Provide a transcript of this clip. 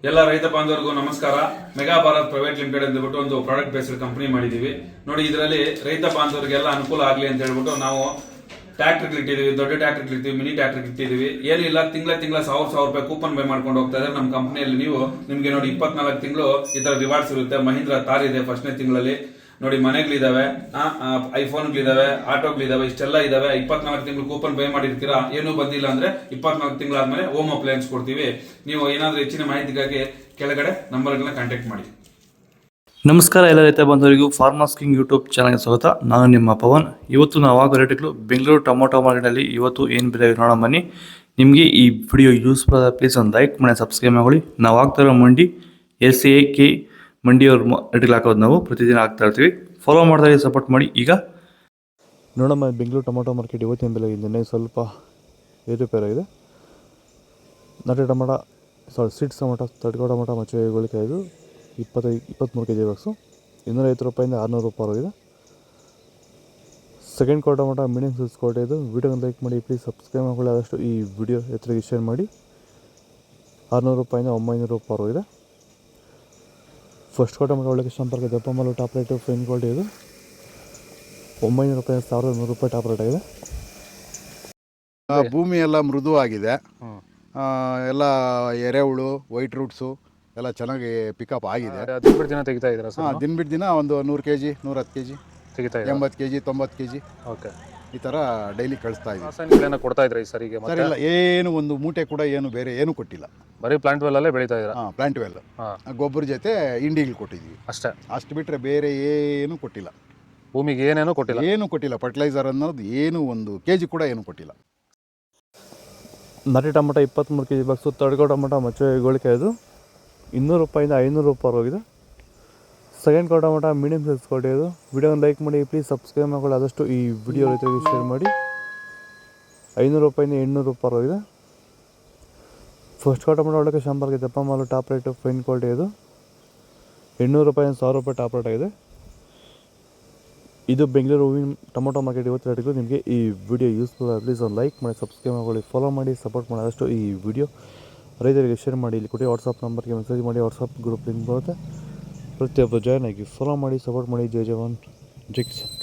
ಎಲ್ಲ ರೈತ ಬಾಂಧವರಿಗೂ ನಮಸ್ಕಾರ. ಮೆಗಾ ಭಾರತ್ ಪ್ರೈವೇಟ್ ಲಿಮಿಟೆಡ್ ಅಂದ್ಬಿಟ್ಟು ಒಂದು ಪ್ರಾಡಕ್ಟ್ ಬೇಸ್ಡ್ ಕಂಪನಿ ಮಾಡಿದೀವಿ ನೋಡಿ. ಇದರಲ್ಲಿ ರೈತ ಬಾಂಧವರಿಗೆಲ್ಲ ಅನುಕೂಲ ಆಗಲಿ ಅಂತ ಹೇಳ್ಬಿಟ್ಟು ನಾವು ಟ್ರ್ಯಾಕ್ಟರ್ ಇಟ್ಟಿದೀವಿ, ದೊಡ್ಡ ಟ್ರ್ಯಾಕ್ಟರ್ ಇಟ್ಟಿದೀವಿ, ಮಿನಿ ಟ್ರ್ಯಾಕ್ಟರ್ ಇಟ್ಟಿದೀವಿ. ಏನಿಲ್ಲ, ತಿಂಗಳ 1000 ರೂಪಾಯಿ ಕೂಪನ್ ಬೈ ಮಾಡ್ಕೊಂಡು ಹೋಗ್ತಾ ಇದ್ದಾರೆ ನಮ್ಮ ಕಂಪನಿಯಲ್ಲಿ. ನಿಮ್ಗೆ ನೋಡಿ 24 ತಿಂಗಳು ಈ ತರ ರಿವಾರ್ಡ್ಸ್ ಇರುತ್ತೆ. ಮಹೀಂದ್ರ ತಾರ್ ಇದೆ ಫಸ್ಟ್ನೇ ತಿಂಗಳಲ್ಲಿ ನೋಡಿ. ಮನೆಗಳಿದಾವೆ, ಐಫೋನ್ಗಳಿದಾವೆ, ಆಟೋಗಳಿದಾವೆ, ಇಷ್ಟೆಲ್ಲ ಇದಾವೆ. 24 ತಿಂಗಳು ಕೂಪನ್ ಬೈ ಮಾಡಿರ್ತೀರಾ, ಏನೂ ಬಂದಿಲ್ಲ ಅಂದ್ರೆ 24 ತಿಂಗಳಾದ್ಮೇಲೆ ಹೋಮ್ ಅಪ್ಲಯನ್ಸ್ ಕೊಡ್ತೀವಿ. ನೀವು ಏನಾದ್ರೂ ಹೆಚ್ಚಿನ ಮಾಹಿತಿಗಾಗಿ ಕೆಳಗಡೆ ನಂಬರ್ಗಳನ್ನ ಕಾಂಟ್ಯಾಕ್ಟ್ ಮಾಡಿ. ನಮಸ್ಕಾರ ಎಲ್ಲ ರೈತ ಬಂಧುವರಿಗೂ ಫಾರ್ಮರ್ಸ್ ಕಿಂಗ್ ಯೂಟ್ಯೂಬ್ ಚಾನಲ್ಗೆ ಸ್ವಾಗತ. ನಾನು ನಿಮ್ಮ ಪವನ್. ಇವತ್ತು ನಾವು ಆಗೋ ರೇಟ್ಗಳು ಬೆಂಗಳೂರು ಟೊಮೊಟೊ ಮಾರ್ಕೆಟಲ್ಲಿ ಇವತ್ತು ಏನು ಬೆಲೆ ನೋಡೋಣ ಬನ್ನಿ. ನಿಮಗೆ ಈ ವಿಡಿಯೋ ಯೂಸ್ಫುಲ್ ಆದ ಪ್ಲೀಸ್ ಒಂದು ಲೈಕ್ ಮಾಡಿ, ಸಬ್ಸ್ಕ್ರೈಬ್ ಮಾಡಿ. ನಾವು ಆಗ್ತಾ ಇರೋ ಮಂಡಿ SAK ಮಂಡಿಯವ್ರ ರೇಟ್ಗಳು ಹಾಕೋದು ನಾವು ಪ್ರತಿದಿನ ಆಗ್ತಾ ಇರ್ತೀವಿ. ಫಾಲೋ ಮಾಡ್ತಾ ಇದ್ದೀವಿ, ಸಪೋರ್ಟ್ ಮಾಡಿ. ಈಗ ನೋಡಮ್ಮ, ಬೆಂಗಳೂರು ಟೊಮೊಟೊ ಮಾರ್ಕೆಟ್ ಇವತ್ತಿನ ಬೆಲೆ ನಿನ್ನೆ ಸ್ವಲ್ಪ ಏರುಪೇರಾಗಿದೆ. ನಾಟಿ ಟೊಮೊಟೊ ಸೀಡ್ಸ್ ಟೊಮೊಟೊ, ತಡ್ಕೋ ಟೊಮೊಟೊ ಮಚ್ಚೆಗಳಿಕಾಯ್ದು 23 kg ಬಾಕ್ಸು 250 ರೂಪಾಯಿಂದ 600 ರೂಪಾಯಿ ಆಗಿದೆ. Second quarter tomato medium size quarter ಇದು. ವಿಡಿಯೋನ ಲೈಕ್ ಮಾಡಿ, ಪ್ಲೀಸ್ ಸಬ್ಸ್ಕ್ರೈಬ್ ಮಾಡ್ಕೊಳ್ಳಿ. ಆದಷ್ಟು ಈ ವಿಡಿಯೋ ಎತ್ತರಕ್ಕೆ ಶೇರ್ ಮಾಡಿ. 600 ರೂಪಾಯಿಂದ 900 ರೂಪಾಯಿ ಆಗಿದೆ. ಫಸ್ಟ್ ಕ್ವಾರ್ಟರ್ ಟೊಮೊಟೊ ಒಳ್ಳೆ ಸಂಪರ್ಕ ದಪ್ಪ ಮಾಲು ಟಾಪ್ ರೇಟು ಫೈನ್ ಕ್ವಾಲಿಟಿ ಇದು. 900 ರೂಪಾಯಿ 1100 ರೂಪಾಯಿ ಟಾಪ್ ರೇಟ್ ಆಗಿದೆ. ಭೂಮಿ ಎಲ್ಲ ಮೃದುವಾಗಿದೆ, ಎಲ್ಲ ಎರೆಹುಳು, ವೈಟ್ ರೂಟ್ಸು ಎಲ್ಲ ಚೆನ್ನಾಗಿ ಪಿಕಪ್ ಆಗಿದೆ. ದಿನ ಬಿಟ್ಟು ದಿನ ತೆಗಿತಾ ಇದ್ದೀರಾ ಸರ್? ದಿನ ಬಿಟ್ಟು ದಿನ ಒಂದು 100 kg, 110 kg, ತೆಗಿತಾ 80 kg, 90 kg ಓಕೆ, ಈ ಥರ ಡೈಲಿ ಕಳಿಸ್ತಾ ಇದ್ದೀವಿ. ರಾಸಾಯನಿಕಗಳನ್ನ ಕೊಡ್ತಾ ಇದ್ರಾ ಈ ಸರಿಗೆ? ಸರ್ ಇಲ್ಲ, ಏನು ಒಂದು ಮೂಟೆ ಕೂಡ ಏನು ಬೇರೆ ಏನು ಕೊಟ್ಟಿಲ್ಲ. ಬರೀ ಪ್ಲಾಂಟ್ ವೆಲ್ಲಲ್ಲೇ ಬೆಳೀತಾ ಇದ್ದೀರಾ? ಪ್ಲಾಂಟ್ ವೆಲ್ ಗೊಬ್ಬರ ಜೊತೆ ಇಂಡಿಗಳು ಕೊಟ್ಟಿದ್ದೀವಿ ಅಷ್ಟೇ. ಅಷ್ಟು ಬಿಟ್ಟರೆ ಬೇರೆ ಏನು ಕೊಟ್ಟಿಲ್ಲ. ಭೂಮಿಗೆ ಏನೇನೂ ಕೊಟ್ಟಿಲ್ಲ? ಏನು ಕೊಟ್ಟಿಲ್ಲ. ಫರ್ಟಿಲೈಸರ್ ಅನ್ನೋದು ಏನು 1 kg ಕೂಡ ಏನು ಕೊಟ್ಟಿಲ್ಲ. ನಾಟಿ ಟೊಮೊಟೊ 23 kg ಬಾಕ್ಸು, ತಡ್ಕೋ ಟೊಮೊಟೊ ಮಚ್ಚೆಗಳಿಕೆ ಇದು 200 ರೂಪಾಯಿಂದ 500 ರೂಪಾಯಿ ಹೋಗಿದೆ. Second quarter tomato medium size quality ಇದು. ವಿಡಿಯೋನ ಲೈಕ್ ಮಾಡಿ, ಪ್ಲೀಸ್ ಸಬ್ಸ್ಕ್ರೈಬ್ ಮಾಡ್ಕೊಳ್ಳಿ. ಆದಷ್ಟು ಈ ವಿಡಿಯೋ ರೈತರಿಗೆ ಶೇರ್ ಮಾಡಿ. 500 ರೂಪಾಯಿಂದ 800 ರೂಪಾಯಿ ಹೋಗಿದೆ. ಫಸ್ಟ್ ಕ್ವಾರ್ಟರ್ ಟೊಮೊಟೊ ಒಳ್ಳೆ ಸಂಪರ್ಕ ದಪ್ಪ ಮಾಲು ಟಾಪ್ ರೇಟು ಫೈನ್ ಕ್ವಾಲಿಟಿ ಇದು. 800 ರೂಪಾಯಿಂದ 1000 ರೂಪಾಯಿ ಟಾಪ್ ರೇಟ್ ಆಗಿದೆ. ಇದು ಬೆಂಗಳೂರು ಹೂವಿನ ಟೊಮೊಟೊ ಮಾರ್ಕೆಟ್ ಇವತ್ತು ರೇಟ್ಗಳು. ನಿಮಗೆ ಈ ವಿಡಿಯೋ ಯೂಸ್ಫುಲ್ ಆಗಿ ಪ್ಲೀಸ್ ಒಂದು ಲೈಕ್ ಮಾಡಿ, ಸಬ್ಸ್ಕ್ರೈಬ್ ಮಾಡ್ಕೊಳ್ಳಿ, ಫಾಲೋ ಮಾಡಿ, ಸಪೋರ್ಟ್ ಮಾಡಿ. ಆದಷ್ಟು ಈ ವಿಡಿಯೋ ರೈತರಿಗೆ ಶೇರ್ ಮಾಡಿ. ಇಲ್ಲಿ ಕೊಡಿ ವಾಟ್ಸಪ್ ನಂಬರ್ಗೆ ಮೆಸೇಜ್ ಮಾಡಿ. ವಾಟ್ಸಪ್ ಗ್ರೂಪ್ ಲಿಂಕ್ ಬರುತ್ತೆ, ಪ್ರತಿಯೊಬ್ಬರು ಜಾಯ್ನ್ ಆಗಿ ಫಾಲೋ ಮಾಡಿ, ಸಪೋರ್ಟ್ ಮಾಡಿ. ಜೈ ಜವಾನ್, ಜೈ ಕಿಸಾನ್.